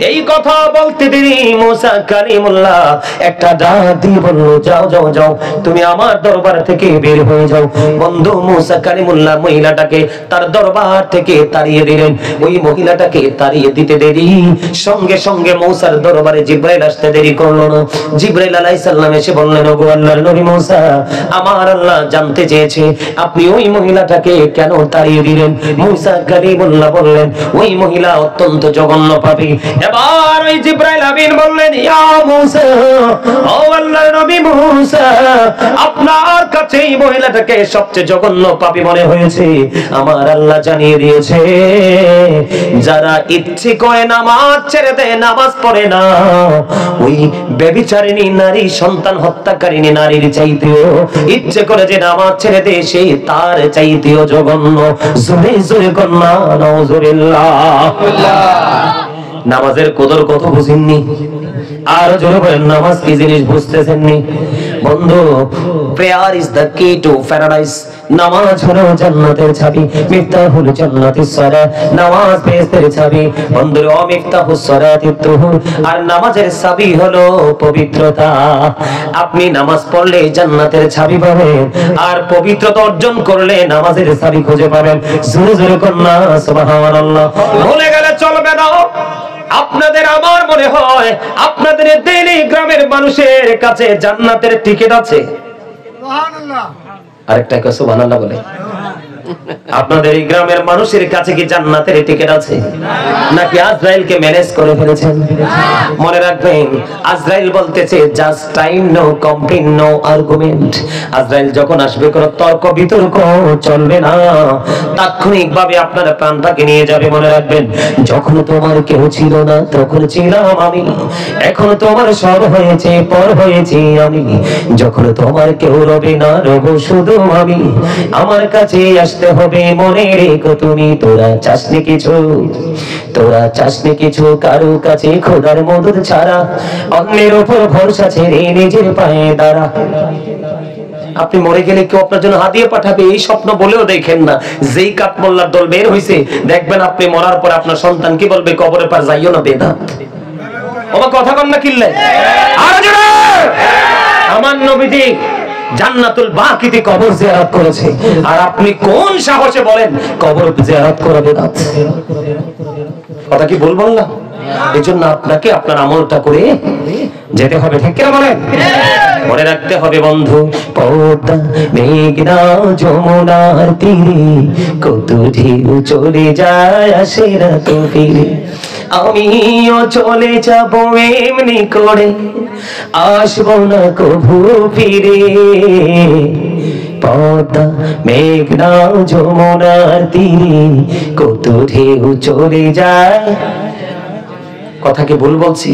এই কথা বলতে দেরি মুসা কালিমুল্লাহ একটা ডাক দিয়ে বলল, যাও যাও যাও, তুমি আমার দরবার থেকে বের হয়ে যাও। বন্ধু, মুসা কালিমুল্লাহ মহিলাটাকে তার দরবার থেকে তাড়িয়ে দিলেন। ওই মহিলাটাকে তাড়িয়ে দিতে দেরি, সঙ্গে সঙ্গে মুসার দরবারে জিবরাইল আসতে দেরি করলো না। জিবরাইল আলাইহিস সালাম এসে বললেন, ওগো আল্লাহর নবী মুসা, আমার আল্লাহ জানতে চেয়েছে আপনি ওই মহিলাটাকে কেন তাড়িয়ে দিলেন? মুসা কালিমুল্লাহ বললেন, ওই মহিলা অত্যন্ত জঘন্য পাপী। এবার ওই জিবরাইল আমিন বললেন, ইয়া মুসা, ও আল্লাহর নবী মুসা, আপনার কাছে এই মহিলাটাকে সবচেয়ে জঘন্য পাপী মনে হয়েছে। আমার আল্লাহ জানিয়ে দিয়েছে, যারা ইচ্ছে করে নামাজ ছেড়ে দেয়, নামাজ পড়ে না, ওই ব্যভিচারিণী নারী, সন্তান হত্যাকারিণী নারীর চাইতেও ইচ্ছে করে যে নামাজ ছেড়ে দেয় সে তার চাইতেও জঘন্য। জোরে জোরে কন্যা নাউজুবিল্লাহ। নামাজের কদর কত বুঝেননি? আর জোরে বলেন, নামাজ কি জিনিস বুঝতেছেননি? বন্ধু, প্রেয়ার ইজ দ্য কি টু প্যারাডাইস। নামাজ হলো জান্নাতের চাবি, মিফতাহুল জান্নাতিস সালাত। নামাজ বেহেশতের চাবি। বন্ধুরা, মিফতাহুস সালাতিত তুহুর। আর নামাজের চাবি হলো পবিত্রতা। আপনি নামাজ পড়লে জান্নাতের চাবি পাবেন, আর পবিত্রতা অর্জন করলে নামাজের চাবি খুঁজে পাবেন। জোরে জোরে কন্যা সুবহানাল্লাহ। ভুলে গেলে চলবে না। আপনাদের আমার মনে হয় আপনাদের দিল্লি গ্রামের মানুষের কাছে জান্নাতের টিকিট আছে। সুবহানাল্লাহ। আরেকটা কে সুবহানাল্লাহ বলে? আপনাদের এই গ্রামের মানুষের কাছে কি জান্নাতের টিকিট আছে? নাকি আজরাইলকে ম্যানেজ করে ফেলেছেন? মনে রাখবেন, আজরাইল বলতেছে just time, no complain, no argument. আজরাইল যখন আসবে কোনো তর্ক বিতর্ক চলবে না, তাৎক্ষণিকভাবে আপনার প্রাণটাকে নিয়ে যাবে। মনে রাখবেন, যখন তোমার কেউ ছিল না তখন ছিলাম আমি, এখন তোমার সব হয়েছে, পর হয়েছি আমি। যখন তোমার কেউ রবে না, রব শুধু আমি। আমার কাছে আসতে হবে, মনে রেখো তুমি। তোরা চাসনি কিছু, তোরা চাসনি কিছু কারো কাছে খোদার মদদ ছাড়া, অন্যের উপর ভরসা ছেড়ে নিজের পায়ে দাঁড়া। আপনি মরে গেলে কেউ আপনার জন্য হাদিয়া পাঠাবে এই স্বপ্ন বলেও দেখেন না। যেই কাঠমোল্লার দল বের হইছে, দেখবেন আপনি মরার পর আপনার সন্তান কি বলবে, কবরের পার যাইও না বেদাত। ওমা কথা কন না কিল্লে। আর জোরে, আমার নবীজি জান্নাতুল বাকিতে কবর জিয়ারত করেছে, আর আপনি কোন সাহসে বলেন কবর জিয়ারত করা বিদআত? কথা কি ভুল বললাম? এজন্য আপনাকে আপনার আমলটা করে যেতে হবে, ঠিক কি বলেন? মনে রাখতে হবে বন্ধু, পদ্মা মেঘনা যমুনার তীরে কত ঢেউ চলে যায়, আসে না তো ফিরে। আমিও চলে যাব এমনি করে, আসবো না কভু ফিরে। পদ্মা মেঘনা যমুনার তীরে কত ঢেউ চলে যায়। কথা কি ভুল বলছি?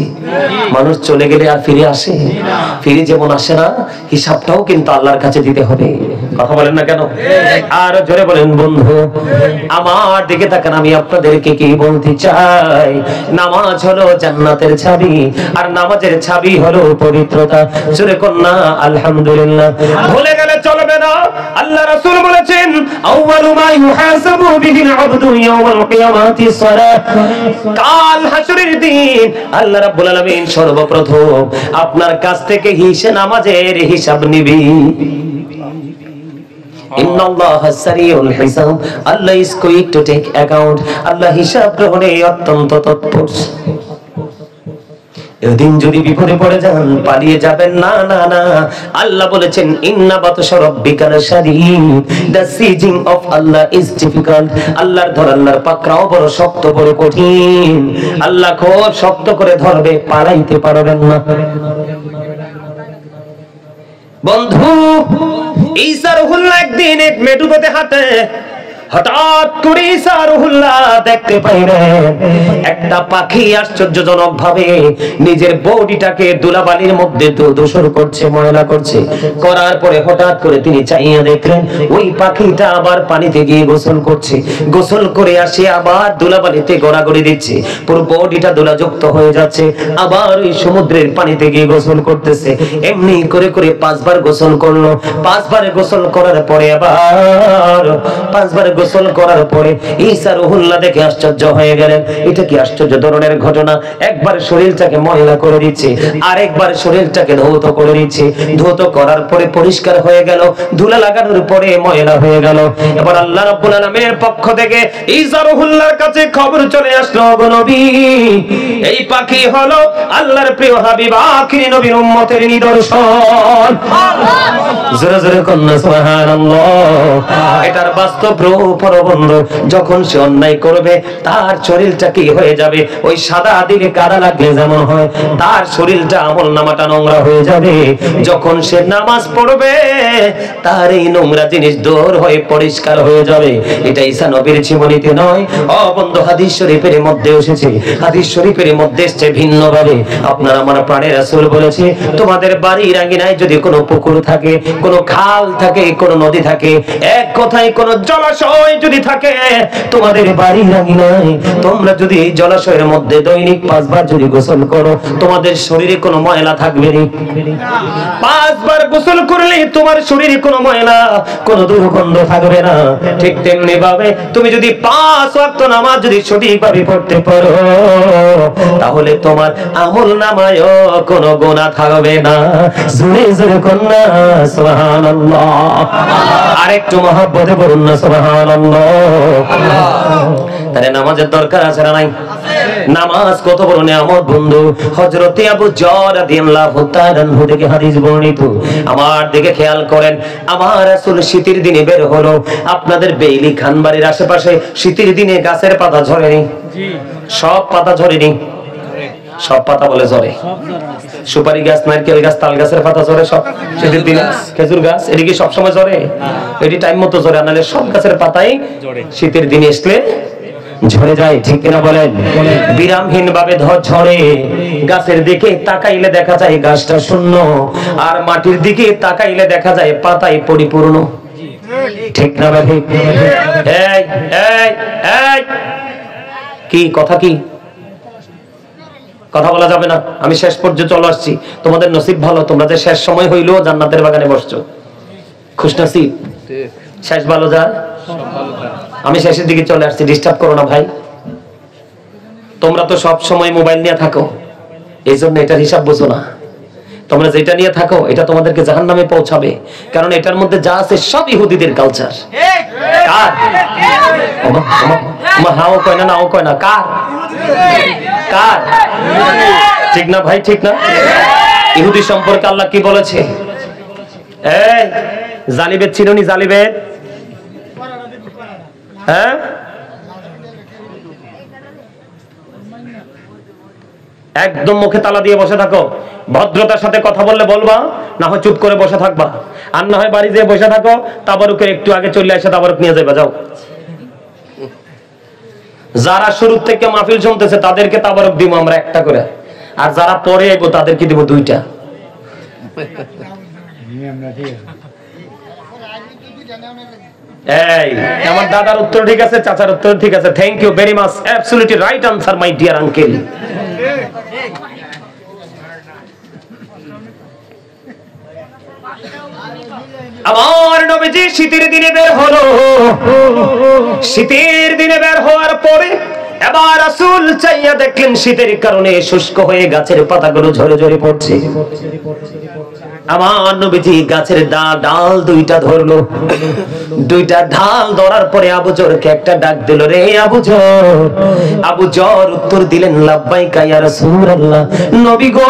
মানুষ চলে গেলে আর ফিরে আসে? ফিরে যেমন আসে না, হিসাবটাও কিন্তু আল্লাহর কাছে দিতে হবে। কথা বলেন না কেন? আর জোরে বলেন বন্ধু আমার দিকে তাকান, আমি আপনাদেরকে কি বলতে চাই, নামাজ হলো জান্নাতের চাবি, আর নামাজের চাবি হলো পবিত্রতা। জোরে কন্যা আলহামদুলিল্লাহ। ভুলে গেলে চলবে না, আল্লাহ রাসূল বলেছেন আউয়ালু মা ইউহাসাবু বিহিল আবদু ইয়াওমাল কিয়ামাতিস সালাত। কাল হাসরের দিন আল্লাহ রাব্বুল আলামিন সর্বপ্রথম আপনার কাছ থেকে নামাজের হিসাব নিবে। ইন্নাল্লাহা সারিউল হিসাব, Allah is quick to take account. Allah হিসাব গ্রহণে অত্যন্ত তৎপর। এদিন যদি বিপদে পড়ে যান পালিয়ে যাবেন না, না না। আল্লাহ বলেছেন ইন্না বাতশা রাব্বিকা লাশাদীদ, the seizing of Allah is difficult. আল্লাহর ধর, আল্লাহর পাকড়াও বড় শক্ত, বড় কঠিন। আল্লাহ খুব শক্ত করে ধরবে, পালাইতে পারবেন না। বন্ধু ঈসা রুহুল্লাহ একদিন এক মেঠুপথে হাঁটে, হঠাৎ করে ঈসা রুহুল্লাহ দেখতে পাইলেন একটা পাখি আশ্চর্যজনক ভাবে নিজের বডিটাকে ধুলাবালির মধ্যে দূষণ করছে, ময়লা করছে। করার পরে হঠাৎ করে তিনি চাইয়া দেখলেন ওই পাখিটা আবার পানিতে গিয়ে গোসল করছে। গোসল করে আসে আবার ধুলাবালিতে গড়াগড়ি দিচ্ছে, পুরো বডিটা ধুলাযুক্ত হয়ে যাচ্ছে। আবার ওই সমুদ্রের পানিতে গিয়ে গোসল করতেছে। এমনি করে করে 5 বার গোসল করলো। 5 বারে গোসল করার পরে আবার 5 বারে গোসল করার পরে ঈসা রুহুল্লাহ দেখে আশ্চর্য হয়ে গেলেন। এটা কি আশ্চর্য ধরনের ঘটনা! একবার শরীরটাকে ময়লা করে দিচ্ছে, আরেকবার শরীরটাকে ধৌত করে দিচ্ছে। ধৌত করার পরে পরিষ্কার হয়ে গেল, ধুলা লাগানোর পরে ময়লা হয়ে গেল। এবার আল্লাহ রাব্বুল আলামিনের পক্ষ থেকে ঈসা রুহুল্লাহর কাছে খবর চলে আসলো, গো নবী এই পাখি হলো আল্লাহর প্রিয় হাবিব আখিরি নবীর উম্মতের নিদর্শন। জোরে জোরে কন্যা সুবহানাল্লাহ। এটার বাস্তব রূপ বন্ধু, যখন সে অন্যায় করবে তার শরীরটা কি হয়ে যাবে, ওই সাদা দিলে কাদা লাগলে যেমন হয় তার শরীরটা আমলনামাটা নোংরা হয়ে যাবে। যখন সে নামাজ পড়বে তার এই নোংরা জিনিস দূর হয়ে পরিষ্কার হয়ে যাবে। এটা ঈসা নবীর জীবনীতে নয়, ও বন্ধু হাদিস শরীফের মধ্যে এসেছে। হাদিস শরীফের মধ্যে এসেছে ভিন্ন ভাবে। আপনার আমার প্রাণের রাসূল বলেছে তোমাদের বাড়ির আঙ্গিনায় যদি কোনো পুকুর থাকে, কোনো খাল থাকে, কোনো নদী থাকে, এক কথায় কোনো জলাশয় যদি থাকে তোমাদের বাড়ির আঙ্গিনায়, তোমরা যদি এই জলাশয়ের মধ্যে দৈনিক 5 বার যদি গোসল করো তোমাদের শরীরে কোনো ময়লা থাকবে না। 5 বার গোসল করলে তোমার শরীরে কোনো ময়লা, কোনো দুর্গন্ধ থাকবে না। ঠিক তেমনি ভাবে তুমি যদি 5 ওয়াক্ত নামাজ যদি সঠিকভাবে পড়তে পারো তাহলে তোমার আমলনামায় কোনো গুনাহ থাকবে না। জোরে জোরে কন্যা সুবহানাল্লাহ। আরেকটু মহব্বতে বলুন না সুবহানাল্লাহ। তাহলে নামাজের দরকার আছে না নাই? নামাজ কত বড় নিয়ামত বন্ধু। হযরত আবু যর রাদিয়াল্লাহু তাআলা আনহু থেকে হাদিস বর্ণিত। আমার দিকে খেয়াল করেন, আমার রাসূল শীতের দিনে বের হলো। আপনাদের বেইলি খানবাড়ির আশেপাশে শীতের দিনে গাছের পাতা ঝরেনি? জি। সব পাতা ঝরেনি? সব পাতা বলে ঝরে। সুপারি গাছ, নারকেল গাছ, তাল গাছের পাতা ঝরে সব শীতের দিনে। খেজুর গাছ এদিকে সব সময় ঝরে? এটি টাইম মতো ঝরে, নাহলে সব গাছের পাতাই শীতের দিনে আসলে ঝরে যায়। ঠিক কিনা বলেন? বিরামহীন ভাবে ঝরে। গাছের দিকে তাকাইলে দেখা যায় গাছটা শূন্য, আর মাটির দিকে তাকাইলে দেখা যায় পাতায় পরিপূর্ণ। ঠিক না ভাই? এই এই এই কি কথা, কি কথা বলা যাবে না? আমি শেষ পর্যন্ত চলে আসছি। তোমাদের নসিব ভালো, তোমরা যে শেষ সময় হইলো জান্নাতের বাগানে বসছো। খুশনসিব। শেষ ভালো যায়, আমি শেষের দিকে চলে আসছি, ডিস্টার্ব করো না ভাই। তোমরা তো সব সময় মোবাইল নিয়ে থাকো, এই জন্য এটার হিসাব বুঝো না। তোমরা যেটা নিয়ে থাকো এটা তোমাদেরকে জাহান্নামে পৌঁছাবে, কারণ এটার মধ্যে যা আছে সব ইহুদিদের কালচার। কার? হাও কয় না, নাও কয় না, কার? কার? ঠিক না ভাই? ঠিক না? ইহুদি সম্পর্কে আল্লাহ কি বলেছে? এই জালিবেদ চিনুনি? জালিবেদ, হ্যাঁ একদম মুখে তালা দিয়ে বসে থাকো। ভদ্রতার সাথে কথা বললে বলবা, না হয় চুপ করে বসে থাকবা। আর না হয় বাড়ি যেয়ে বসে থাকো, তাবারুকের একটু আগে চলে এসে তাবারুক নিয়ে যাবে, যাও। যারা শুরু থেকে মাহফিল শুনতেছে তাদেরকে তাবারুক দিব আমরা একটা করে, আর যারা পরে এগো তাদেরকে দিব দুইটা। এই আমার দাদার উত্তর ঠিক আছে, চাচার উত্তর ঠিক আছে। Thank you very much, absolutely right answer my dear uncle. আমার নবীজি শীতের দিনে বের হলো। শীতের দিনে বের হওয়ার পরে এবার রাসূল চাইয়া দেখলেন শীতের কারণে শুষ্ক হয়ে গাছের পাতাগুলো ঝরে ঝরে পড়ছে। আমার নবীজি গাছের ডাল দুইটা ধরলো। দুইটা ঢাল ধরার পরে আবু জরকে একটা ডাক দিল, রে আবু জর। আবু জর উত্তর দিলেন, লাব্বাইকা ইয়া রাসূলুল্লাহ, নবী গো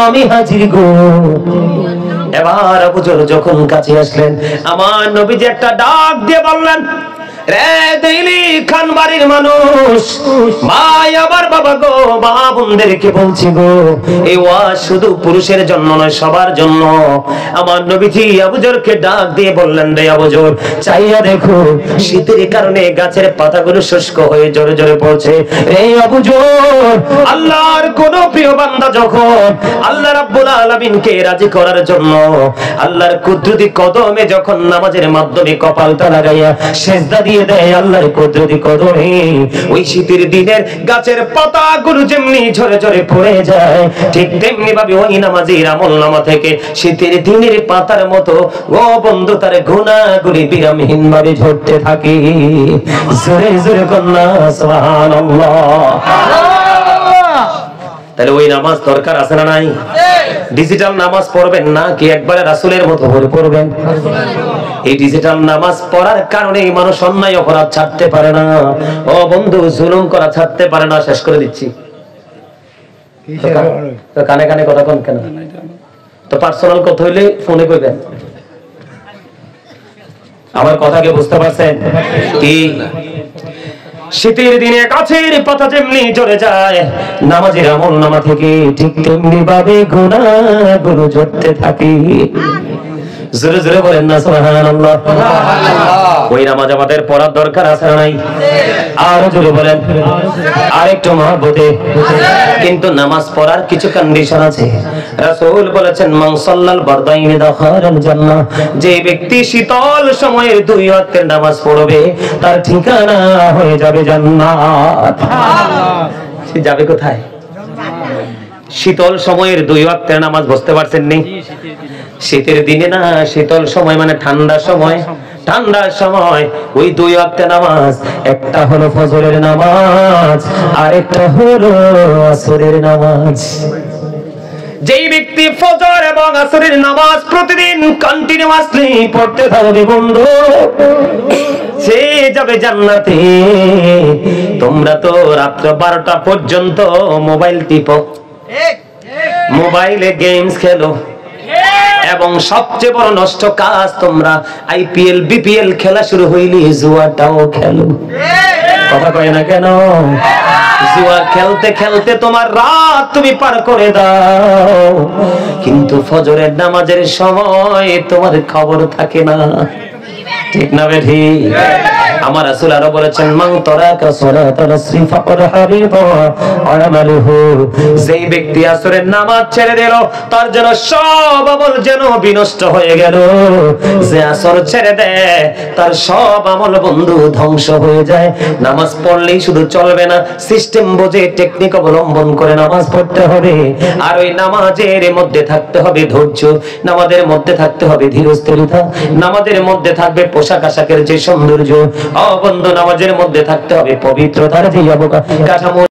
আমি হাজির গো। এবার আবু জর যখন কাছে আসলেন, আমার নবীজি একটা ডাক দিয়ে বললেন, রে দিলি খান বাড়ির মানুষ, ভাই আমার বাবা গো, মা বোনদেরকে বলছি গো, এই ওয়াজ শুধু পুরুষের জন্য নয়, সবার জন্য। আমার নবীজি আবু জরকে ডাক দিয়ে বললেন, রে আবু জর, চাইয়া দেখো শীতের কারণে গাছের পাতাগুলো শুষ্ক হয়ে জোরে জোরে পড়ছে। রে আবু জর, আল্লাহর কোন প্রিয় বান্দা যখন আল্লাহ রাব্বুল আলামিনকে রাজি করার জন্য আল্লাহর কুদরতি কদমে যখন নামাজের মাধ্যমে কপালটা লাগাইয়া সিজদা দিয়ে দেয় আল্লাহর কুদরতি কদমে, ওই শীতের দিনের গাছের পাতাগুলো যেমনি ঝরে ঝরে পড়ে যায়, ঠিক তেমনি ভাবে ওই নামাজের আমলনামা থেকে শীতের দিনের পাতার মতো ও বন্ধু তার গুনাহগুলি বিরামহীন ভাবে ঝরতে থাকে। জোরে জোরে কন্যা সুবহানাল্লাহ। তাহলে ওই নামাজ দরকার আছে না নাই? ডিজিটাল নামাজ পড়বেন না কি একবারে রাসূলের মতো করে পড়বেন? এই ডিজিটাল নামাজ পড়ার কারণে মানুষ অন্যায় অপরাধ ছাড়তে পারে না, ও বন্ধু জুলুম করা ছাড়তে পারে না। শেষ করে দিচ্ছি। তো কানে কানে কথা কোন কেন? তো পার্সোনাল কথা হইলে ফোনে কইবেন। আমার কথাকে বুঝতে পারছেন কি? শীতের দিনে গাছের পাতা যেমনি ঝরে যায় নামাজের আমলনামা থেকে, ঠিক তেমনি ভাবে গুনাহগুলো ঝরতে থাকে। জোরে জোরে বলেন না সুবহানাল্লাহ। ওই নামাজ আমাদের পড়ার দরকার আছে না নাই? আর জোরে বলেন, আরেকটু মহব্বতে। কিন্তু নামাজ পড়ার কিছু কন্ডিশন আছে। রাসূল বলেছেন, মান সাল্লাল বারদাইনি দাখালাল জান্নাহ, যে ব্যক্তি শীতল সময়ের দুই ওয়াক্তের নামাজ পড়বে তার ঠিকানা হয়ে যাবে জান্নাত। সে যাবে কোথায়? শীতল সময়ের দুই ওয়াক্তের নামাজ, বুঝতে পারছেন নি? শীতের দিনে না, শীতল সময় মানে ঠান্ডার সময়। ঠান্ডার সময় ওই দুই ওয়াক্তের নামাজ, একটা হলো ফজরের নামাজ আর একটা হলো আসরের নামাজ। যেই ব্যক্তি ফজর এবং আসরের নামাজ প্রতিদিন কন্টিনিউয়াসলি পড়তে থাকবে বন্ধু, সে যাবে জান্নাতে। তোমরা তো রাত্র 12টা পর্যন্ত মোবাইল টিপো, মোবাইলে গেমস খেলো, এবং সবচেয়ে বড় নষ্ট কাজ তোমরা আইপিএল বিপিএল খেলা শুরু হইলে জুয়াটাও খেলো। কথা কয় না কেন? জুয়া খেলতে খেলতে তোমার রাত তুমি পার করে দাও, কিন্তু ফজরের নামাজের সময় তোমার খবর থাকে না। ঠিক না বেঠি? আমার রাসূল আরো বলেছেন, মান তারাকা সালাতাল আসরি ফাকাদ হাবিতা আমালুহু, যেই ব্যক্তি আসরের নামাজ ছেড়ে দিল তার যেন সব আমল যেন বিনষ্ট হয়ে গেল। যে আসর ছেড়ে দেয় তার সব আমল বন্ধু ধ্বংস হয়ে যায়। নামাজ পড়লেই শুধু চলবে না, সিস্টেম বুঝে টেকনিক অবলম্বন করে নামাজ পড়তে হবে। আর ওই নামাজের মধ্যে থাকতে হবে ধৈর্য, নামাজের মধ্যে থাকতে হবে ধীরস্থিরতা, নামাজের মধ্যে থাকবে পোশাক আশাকের যে সৌন্দর্য। ও বন্ধু, নামাজের মধ্যে থাকতে হবে পবিত্রতার যে কাঠামো।